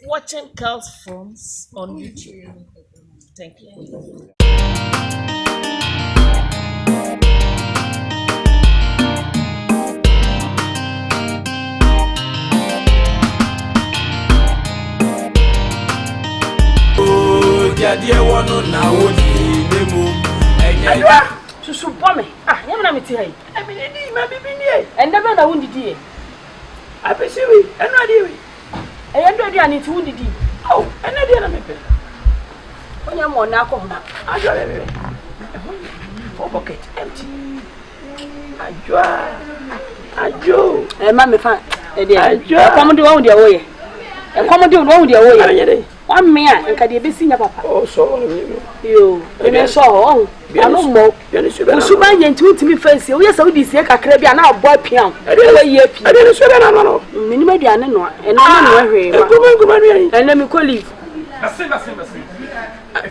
watching Girls Phones on YouTube. Thank you. Dear one now would be Susu Pommy. Ah, you know me today. I mean, maybe near. And never know wounded dear. I perceive it, and I do it. I am ready, I need to wounded dear. Oh, and I didn't make it. When you're more now, I got it. Oh, bucket empty. I do. And Mammy fine. I come to own their way. And come to own their way. 1 man and can be seen papa. Oh, so you saw. I don't know. Suban and 2 to me first. Yes, I would be sick. I can't be an out boy piano. I didn't say that. I don't know. Minimum, and I know. And let me call you. If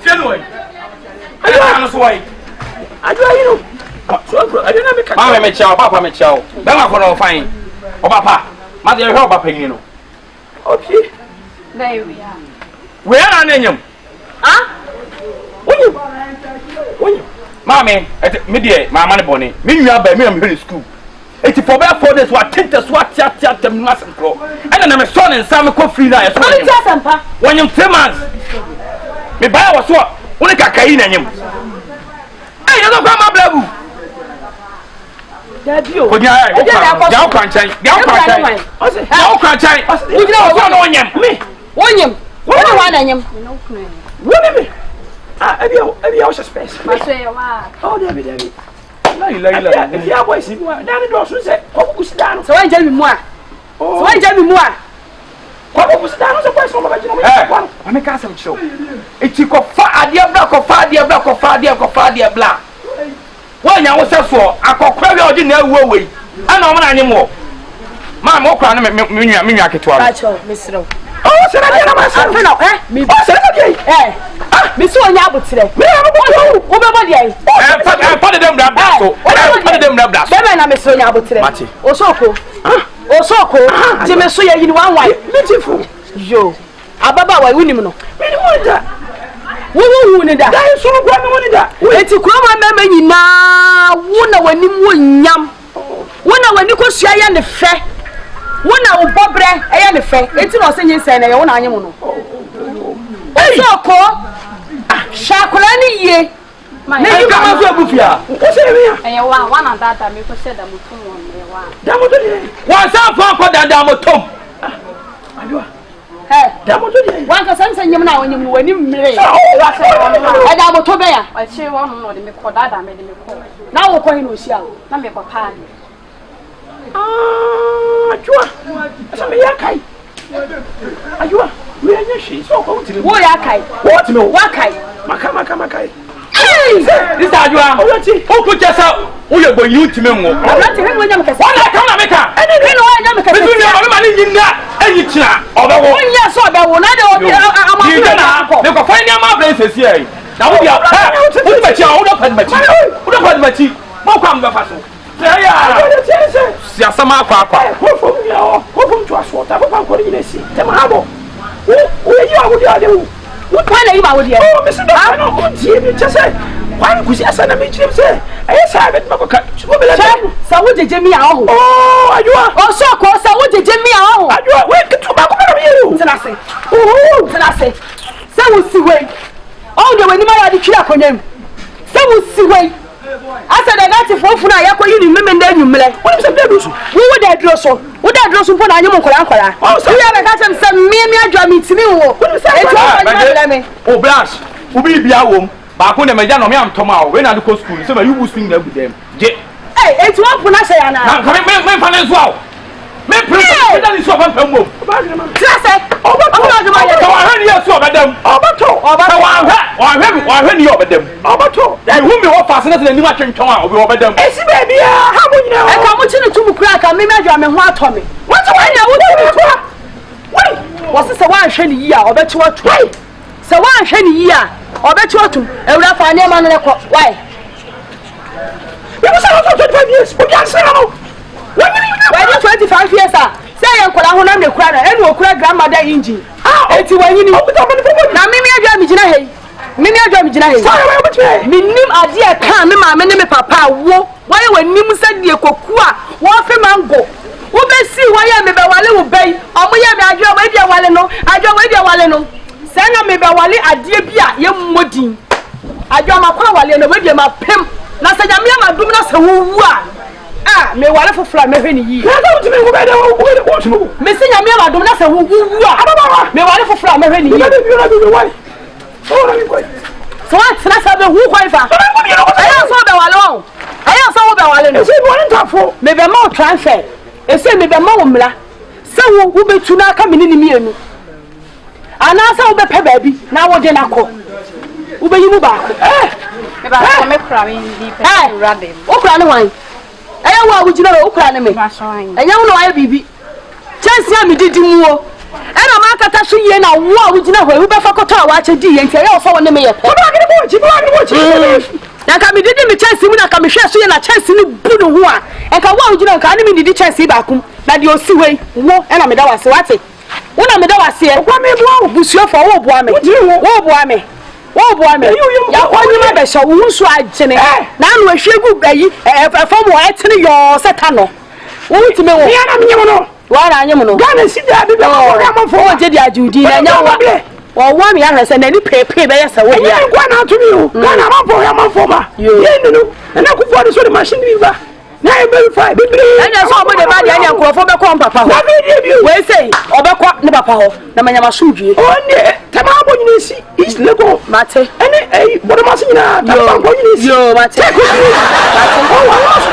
you're going, I don't know why. I do. I didn't make a Papa Mitchell. Bella for no fine. Oh, Papa, Mother, help up, you know. Okay. There we are. Where are you? Ah? When you? Mammy, at midday, my money bonnet. Me, you are by me, I'm in school. 84 days, what take the swat chat them last and grow. And then I'm a son and some coffee. When you 3 months, me buy was what? When I got Kain and him. Hey, you don't come up, Blabu. That's you. Down country. You know one yam. Me. What I am. What am I? I space. Oh, David. If you are boys, Danny Dawson said, what was done? So I tell you more. So I tell you more. What was done? I make us some show. It took a far dear block of far dear block of far dear black. When I was for, I call query or didn't way. I know one anymore. My more crown, Mr. Oh, so I don't know. Me, Miss Yabu today. Me, I put them down. I Miss Yabu today. OSOOKOO. Jimmy Soya in one wife. Beautiful. Yo, Ababa, why wouldn't you know? We won't win that. I so one that. It's a crumb member in now. Wonder when you win yam. When you go share and the fair. When I will bob and the fair, it's not saying you say, I own animal. OSOOKOO. Shakulani ye. My name is Bufia. What's it? And you want one of that, I may say that once I found that Damotom. Hey, Damotom. One can send you now when you marry. I Damotobea. I say one more than me call that I made me call. Now we're going to see you. Let me papa. Ah, Yakai. Ayua, we are not she. So go to the Yakai. What no Wakai? Makamakai. This is Ayua. Who put yourself? Who are going to me? I'm not even when I'm a what I come and make her. And then I'm a money in that. And you try. Although, yes, so that will not I'm a find your places here. Now we are put my child up and my child. Put up my tea. More come the fast. Sia sama kwa from to us water papa ko ni si te ma abo o yi awodi ade wo kwa na yi ma awodi oh me se da no o tie bi che se kwa ku si asa na me chim se e sa bet makoka chuko bela sa wo jeje mi a ho oh ajua OSOOKOO sa wo jeje mi a ho ajua we kitu ba ko na mi tena se se wo si we o de we ni ma ya di twi akonyam se wo si we I said I got it for I call you women then you mele. What is the Drosso? Who would that Drosso? Would that Drosso put on your Mokola? Oh, so you have got some me drum me to me. What is that? Oh, Blanche, who be a home, but when I'm a tomorrow when I go to school, so you will swing there with them. Hey, it's one for us. I'm coming as well. Me pray that is so fun. Just say, oh, what I heard you so about them. Oh, I heard you about them. Oh, I won't be all fascinated and you are trying to over them. Hey, baby, how would you know? I come to crack and maybe I'm a what Tommy. What's the way? Wait, was this a one shiny year or bet you what? Wait, so one shiny year or bet you what? And we'll find a man in a clock. Why? It was about 25 years. We can't say no. Why 25 years, sir? Say, I'm going to the crowd and we'll crack grandmother engine. eti wanyini na mimi adwa mi gina hei minim ade e kan me ma me ne me papa wo waye wanim sadie koku a wo fe mango wo be si waye me be wale wo bai omo ye me adwa wa bia wale no sanga me be wale ade bia ye mmodin adwa makwa wale no we bia ma pem na sa nyame ma dum na sa wo wu a me wale fofra me hwe ni yi me se nyame ma dum na sa wo wu a me wale fofra me hwe ni yi so what na sa be hu kwan fa ayo so be wale no say one tafo me be ma transfer e say me be ma wo mla se wo betu na aka me ni mienu ana sa wo be pe baabi na wo de na ko wo be yimu ba me ba ko me kra me ndi pe radem wo kra ne wan ayo wo agujina wo kra ne me enya wo no ayo bibi chance ya me didi mu o ena ma kata so ye na wo agujina ho wo be fa koto a wa che di ye ntia ye wo so wo ne me ye pe na ka me didi me chance mu na ka me hwe so ye na chance ni bu no ho a enka wo agujina ka ne me didi chance ba kum na de osi wei wo ena me da wase wate wo na me da wase e kwa me bo busuo fo wo boa me ya kwani ma be sha wo nso agene na anu ahwegu bayi fam wo etene yo seta no wo ntime wo ya na menyem no wa na anyem no ga na sida bi be ma fo wo je di ajudi na nya wa me ya hwese na ni pepe be ya sa wo ya kwa na to mi o ga na ma fo ba ye nunu na ku fo de so de machine bi ba na e verify bibiri anya so obo de ba de anya nkrofo be ko papa ho we say obekwa ne papa ho na manyama sudwie o ne tama abo nyina si is lego mate ene bodo ma si nyina tama abo nyina si yo mate o wa no so